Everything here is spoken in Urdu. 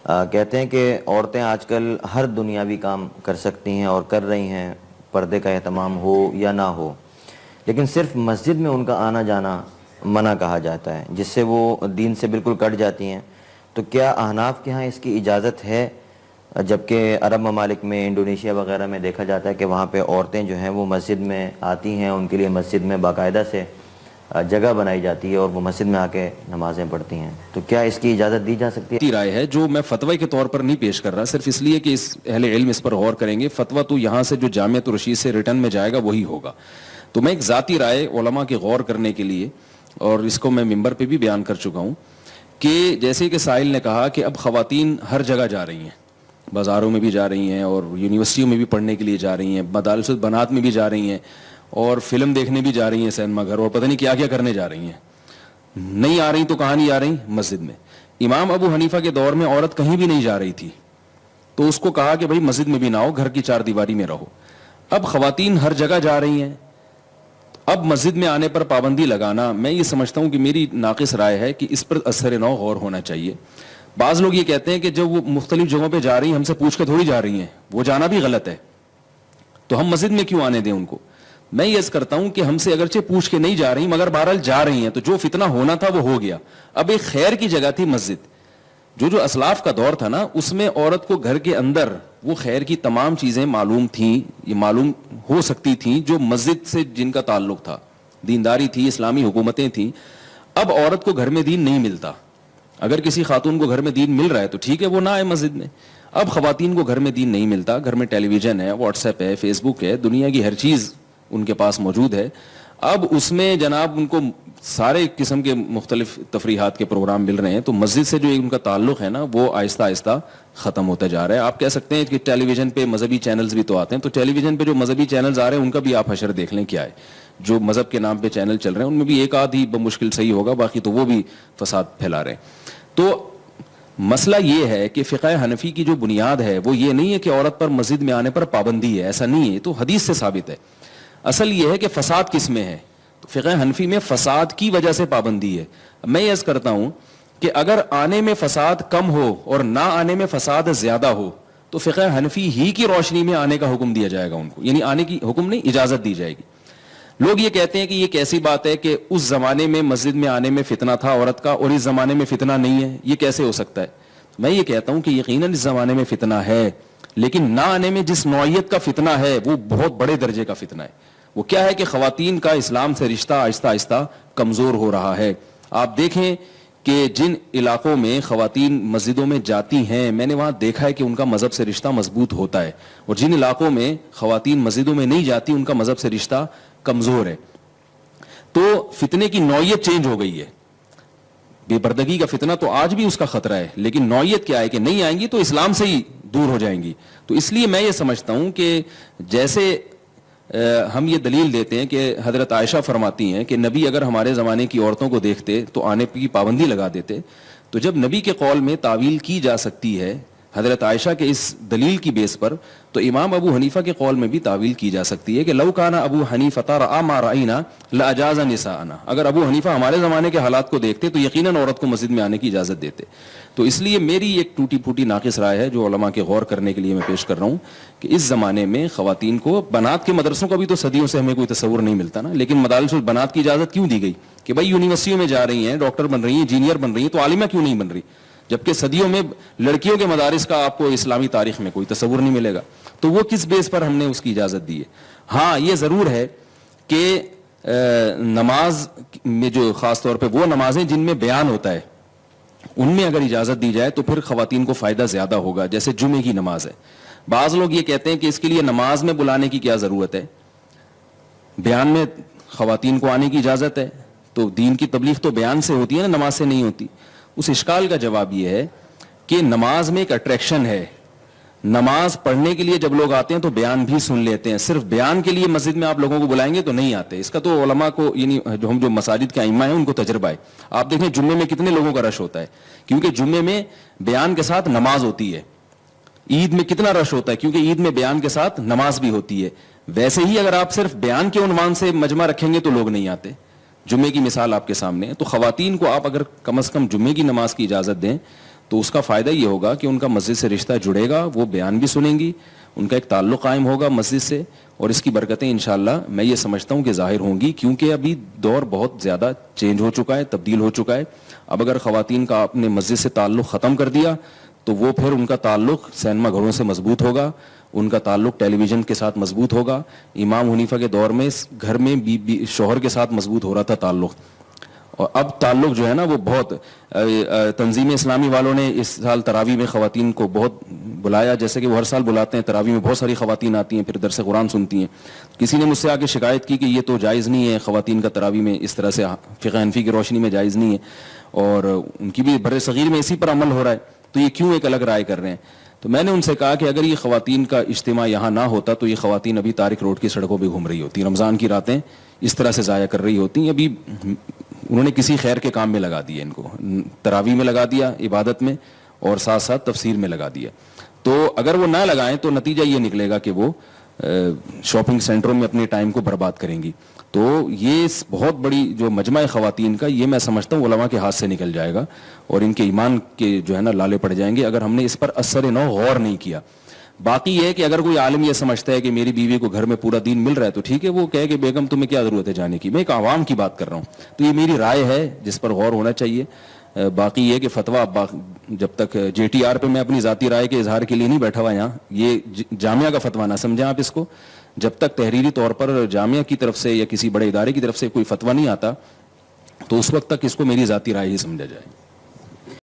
کہتے ہیں کہ عورتیں آج کل ہر دنیاوی کام کر سکتی ہیں اور کر رہی ہیں، پردے کا اہتمام ہو یا نہ ہو، لیکن صرف مسجد میں ان کا آنا جانا منع کہا جاتا ہے، جس سے وہ دین سے بالکل کٹ جاتی ہیں۔ تو کیا احناف کے ہاں اس کی اجازت ہے؟ جبکہ عرب ممالک میں، انڈونیشیا وغیرہ میں دیکھا جاتا ہے کہ وہاں پہ عورتیں جو ہیں وہ مسجد میں آتی ہیں، ان کے لیے مسجد میں باقاعدہ سے جگہ بنائی جاتی ہے اور وہ مسجد میں آ کے نمازیں پڑھتی ہیں۔ تو کیا اس کی اجازت دی جا سکتی ہے؟ رائے ہے جو میں فتوی کے طور پر نہیں پیش کر رہا، صرف اس لیے کہ اس اہل علم اس پر غور کریں گے۔ فتویٰ تو یہاں سے جو جامعۃ الرشید سے ریٹرن میں جائے گا وہی ہوگا۔ تو میں ایک ذاتی رائے علماء کے غور کرنے کے لیے، اور اس کو میں ممبر پہ بھی بیان کر چکا ہوں، کہ جیسے کہ سائل نے کہا کہ اب خواتین ہر جگہ جا رہی ہیں، بازاروں میں بھی جا رہی ہیں اور یونیورسٹیوں میں بھی پڑھنے کے لیے جا رہی ہیں، مدارس البنات میں بھی جا رہی ہیں اور فلم دیکھنے بھی جا رہی ہیں سینما گھر، اور پتہ نہیں کیا کیا کرنے جا رہی ہیں۔ نہیں آ رہی تو کہاں نہیں آ رہی؟ مسجد میں۔ امام ابو حنیفہ کے دور میں عورت کہیں بھی نہیں جا رہی تھی تو اس کو کہا کہ بھائی مسجد میں بھی نہ آؤ، گھر کی چار دیواری میں رہو۔ اب خواتین ہر جگہ جا رہی ہیں، اب مسجد میں آنے پر پابندی لگانا، میں یہ سمجھتا ہوں کہ میری ناقص رائے ہے کہ اس پر اثر نو غور ہونا چاہیے۔ بعض لوگ یہ کہتے ہیں کہ جب وہ مختلف جگہوں پہ جا رہی ہیں ہم سے پوچھ کے تھوڑی جا رہی ہیں، وہ جانا بھی غلط ہے، تو ہم مسجد میں کیوں آنے دیں ان کو؟ میں یہ عرض کرتا ہوں کہ ہم سے اگرچہ پوچھ کے نہیں جا رہی مگر بہرحال جا رہی ہیں، تو جو فتنہ ہونا تھا وہ ہو گیا۔ اب ایک خیر کی جگہ تھی مسجد، جو اسلاف کا دور تھا نا، اس میں عورت کو گھر کے اندر وہ خیر کی تمام چیزیں معلوم تھیں، یہ معلوم ہو سکتی تھیں جو مسجد سے جن کا تعلق تھا، دینداری تھی، اسلامی حکومتیں تھیں۔ اب عورت کو گھر میں دین نہیں ملتا، اگر کسی خاتون کو گھر میں دین مل رہا ہے تو ٹھیک ہے، وہ نہ آئے مسجد میں۔ اب خواتین کو گھر میں دین نہیں ملتا، گھر میں ٹیلی ویژن ہے، واٹس ایپ ہے، فیس بک ہے، دنیا کی ہر چیز ان کے پاس موجود ہے۔ اب اس میں جناب ان کو سارے قسم کے مختلف تفریحات کے پروگرام مل رہے ہیں، تو مسجد سے جو ان کا تعلق ہے نا وہ آہستہ آہستہ ختم ہوتا جا رہا ہے۔ آپ کہہ سکتے ہیں کہ ٹیلی ویژن پہ مذہبی چینلز بھی تو آتے ہیں، تو ٹیلی ویژن پہ جو مذہبی چینلز آ رہے ہیں ان کا بھی آپ حشر دیکھ لیں کیا ہے۔ جو مذہب کے نام پہ چینل چل رہے ہیں ان میں بھی ایک آدھ ہی بمشکل صحیح ہوگا، باقی تو وہ بھی فساد پھیلا رہے ہیں۔ تو مسئلہ یہ ہے کہ فقہ حنفی کی جو بنیاد ہے وہ یہ نہیں ہے کہ عورت پر مسجد میں آنے پر پابندی ہے، ایسا نہیں ہے، تو حدیث سے ثابت ہے۔ اصل یہ ہے کہ فساد کس میں ہے، تو فقہ حنفی میں فساد کی وجہ سے پابندی ہے۔ میں یہ عرض کرتا ہوں کہ اگر آنے میں فساد کم ہو اور نہ آنے میں فساد زیادہ ہو تو فقہ حنفی ہی کی روشنی میں آنے کا حکم دیا جائے گا ان کو، یعنی آنے کی حکم نہیں، اجازت دی جائے گی۔ لوگ یہ کہتے ہیں کہ یہ کیسی بات ہے کہ اس زمانے میں مسجد میں آنے میں فتنہ تھا عورت کا اور اس زمانے میں فتنہ نہیں ہے، یہ کیسے ہو سکتا ہے؟ میں یہ کہتا ہوں کہ یقیناً اس زمانے میں فتنہ ہے، لیکن نہ آنے میں جس نوعیت کا فتنہ ہے وہ بہت بڑے درجے کا فتنہ ہے۔ وہ کیا ہے کہ خواتین کا اسلام سے رشتہ آہستہ آہستہ کمزور ہو رہا ہے۔ آپ دیکھیں کہ جن علاقوں میں خواتین مسجدوں میں جاتی ہیں، میں نے وہاں دیکھا ہے کہ ان کا مذہب سے رشتہ مضبوط ہوتا ہے، اور جن علاقوں میں خواتین مسجدوں میں نہیں جاتی ان کا مذہب سے رشتہ کمزور ہے۔ تو فتنے کی نوعیت چینج ہو گئی ہے۔ بے پردگی کا فتنہ تو آج بھی اس کا خطرہ ہے، لیکن نوعیت کیا ہے کہ نہیں آئیں گی تو اسلام سے ہی دور ہو جائیں گی۔ تو اس لیے میں یہ سمجھتا ہوں کہ جیسے ہم یہ دلیل دیتے ہیں کہ حضرت عائشہ فرماتی ہیں کہ نبی اگر ہمارے زمانے کی عورتوں کو دیکھتے تو آنے کی پابندی لگا دیتے، تو جب نبی کے قول میں تعویل کی جا سکتی ہے حضرت عائشہ کے اس دلیل کی بیس پر، تو امام ابو حنیفہ کے قول میں بھی تعویل کی جا سکتی ہے کہ لو کان ابو حنیفہ رأى ما رأینا لاجاز نساءنا، اگر ابو حنیفہ ہمارے زمانے کے حالات کو دیکھتے تو یقیناً عورت کو مسجد میں آنے کی اجازت دیتے۔ تو اس لیے میری ایک ٹوٹی پھوٹی ناقص رائے ہے جو علماء کے غور کرنے کے لیے میں پیش کر رہا ہوں کہ اس زمانے میں خواتین کو، بنات کے مدرسوں کا بھی تو صدیوں سے ہمیں کوئی تصور نہیں ملتا نا، لیکن مدارس البنات کی اجازت کیوں دی گئی کہ بھائی یونیورسٹیوں میں جا رہی ہیں، ڈاکٹر بن رہی ہیں، انجینئر بن رہی ہیں، تو عالمہ کیوں نہیں بن رہی؟ جبکہ صدیوں میں لڑکیوں کے مدارس کا آپ کو اسلامی تاریخ میں کوئی تصور نہیں ملے گا، تو وہ کس بیس پر ہم نے اس کی اجازت دی ہے؟ ہاں یہ ضرور ہے کہ نماز میں جو خاص طور پہ وہ نمازیں جن میں بیان ہوتا ہے ان میں اگر اجازت دی جائے تو پھر خواتین کو فائدہ زیادہ ہوگا، جیسے جمعے کی نماز ہے۔ بعض لوگ یہ کہتے ہیں کہ اس کے لیے نماز میں بلانے کی کیا ضرورت ہے، بیان میں خواتین کو آنے کی اجازت ہے، تو دین کی تبلیغ تو بیان سے ہوتی ہے نا، نماز سے نہیں ہوتی۔ اس اشکال کا جواب یہ ہے کہ نماز میں ایک اٹریکشن ہے، نماز پڑھنے کے لیے جب لوگ آتے ہیں تو بیان بھی سن لیتے ہیں، صرف بیان کے لیے مسجد میں آپ لوگوں کو بلائیں گے تو نہیں آتے۔ اس کا تو علماء کو، یعنی جو مساجد کے ائمہ ہیں ان کو تجربہ ہے۔ آپ دیکھیں جمعے میں کتنے لوگوں کا رش ہوتا ہے، کیونکہ جمعے میں بیان کے ساتھ نماز ہوتی ہے۔ عید میں کتنا رش ہوتا ہے، کیونکہ عید میں بیان کے ساتھ نماز بھی ہوتی ہے۔ ویسے ہی اگر آپ صرف بیان کے عنوان سے مجمع رکھیں گے تو لوگ نہیں آتے۔ جمعے کی مثال آپ کے سامنے ہے، تو خواتین کو آپ اگر کم از کم جمعے کی نماز کی اجازت دیں تو اس کا فائدہ یہ ہوگا کہ ان کا مسجد سے رشتہ جڑے گا, وہ بیان بھی سنیں گی, ان کا ایک تعلق قائم ہوگا مسجد سے, اور اس کی برکتیں انشاءاللہ میں یہ سمجھتا ہوں کہ ظاہر ہوں گی, کیونکہ ابھی دور بہت زیادہ چینج ہو چکا ہے, تبدیل ہو چکا ہے. اب اگر خواتین کا اپنے مسجد سے تعلق ختم کر دیا تو وہ پھر ان کا تعلق سینما گھروں سے مضبوط ہوگا, ان کا تعلق ٹیلی ویژن کے ساتھ مضبوط ہوگا. امام حنیفہ کے دور میں گھر میں شوہر کے ساتھ مضبوط ہو رہا تھا تعلق, اور اب تعلق جو ہے نا وہ بہت, تنظیم اسلامی والوں نے اس سال تراویح میں خواتین کو بہت بلایا, جیسے کہ وہ ہر سال بلاتے ہیں, تراویح میں بہت ساری خواتین آتی ہیں, پھر درس قرآن سنتی ہیں. کسی نے مجھ سے آ کے شکایت کی کہ یہ تو جائز نہیں ہے, خواتین کا تراویح میں اس طرح سے فقہ حنفی کی روشنی میں جائز نہیں ہے, اور ان کی بھی بر صغیر میں اسی پر عمل ہو رہا ہے, تو یہ کیوں ایک الگ رائے کر رہے ہیں. تو میں نے ان سے کہا کہ اگر یہ خواتین کا اجتماع یہاں نہ ہوتا تو یہ خواتین ابھی طارق روڈ کی سڑکوں پہ گھوم رہی ہوتی, رمضان کی راتیں اس طرح سے ضائع کر رہی ہوتی. ابھی انہوں نے کسی خیر کے کام میں لگا دیا, ان کو تراویح میں لگا دیا, عبادت میں, اور ساتھ ساتھ تفسیر میں لگا دیا. تو اگر وہ نہ لگائیں تو نتیجہ یہ نکلے گا کہ وہ شاپنگ سینٹروں میں اپنے ٹائم کو برباد کریں گی. تو یہ بہت بڑی جو مجمع خواتین کا, یہ میں سمجھتا ہوں علماء کے ہاتھ سے نکل جائے گا, اور ان کے ایمان کے جو ہے نا لالے پڑ جائیں گے اگر ہم نے اس پر اثر نو غور نہیں کیا. باقی یہ ہے کہ اگر کوئی عالم یہ سمجھتا ہے کہ میری بیوی کو گھر میں پورا دین مل رہا ہے تو ٹھیک ہے, وہ کہے کہ بیگم تمہیں کیا ضرورت ہے جانے کی. میں ایک عوام کی بات کر رہا ہوں, تو یہ میری رائے ہے جس پر غور ہونا چاہیے. باقی یہ کہ فتویٰ جب تک جے ٹی آر پہ میں اپنی ذاتی رائے کے اظہار کے لیے نہیں بیٹھا ہوا یہاں, یہ جامعہ کا فتویٰ نہ سمجھیں آپ اس کو. جب تک تحریری طور پر جامعہ کی طرف سے یا کسی بڑے ادارے کی طرف سے کوئی فتویٰ نہیں آتا تو اس وقت تک اس کو میری ذاتی رائے ہی سمجھا جائے.